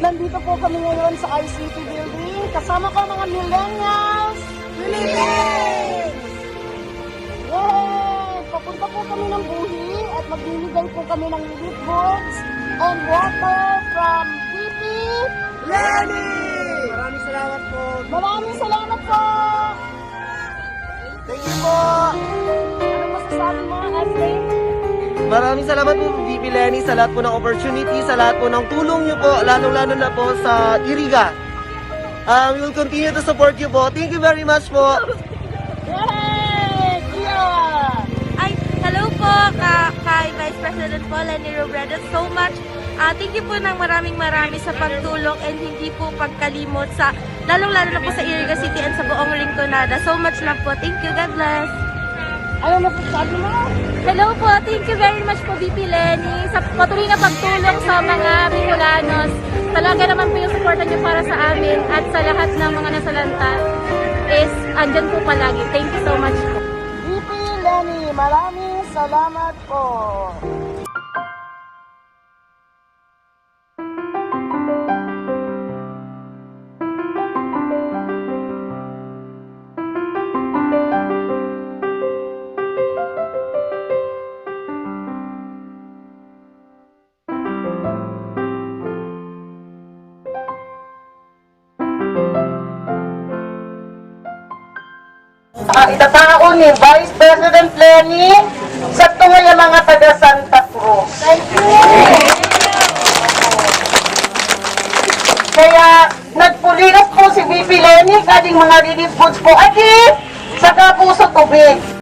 nandito po kami ngayon sa ICT building. Kasama ko mga millennials. Philippines! Yay! Papunta po kami ng Buhi at magbibigay po kami ng relief goods and water from VP Lenny! Maraming salamat po. Maraming salamat po! Thank you po. Ano masasabi mo, Ashley? Maraming salamat po, VP Lenny, sa lahat po ng opportunity, sa lahat po ng tulong niyo po, lalo-lalo na po sa Iriga. We will continue to support you po. Thank you very much po. Yay! Yeah! Ay, hello po kay Vice President po Lenny Robredo. So much. Thank you po ng maraming sa pagtulong and hindi po pagkalimot sa lalong-lalo na po sa Iriga City and sa buong Rinconada. So much lang po. Thank you. God bless. Ano masasabi mo? Hello po. Thank you very much po VP Lenny sa patuloy na pagtulong sa mga Bicolanos. Talaga naman po yung suporta niyo para sa amin at sa lahat ng mga nasalanta is andyan po palagi. Thank you so much po. VP Lenny, maraming salamat po. Itatao ni Vice President Lenny sa tungay mga taga Santa Cruz. Thank you! Kaya nagpuligas po si VP Lenny kading mga relief goods po. Adi, sa kapuso tubig.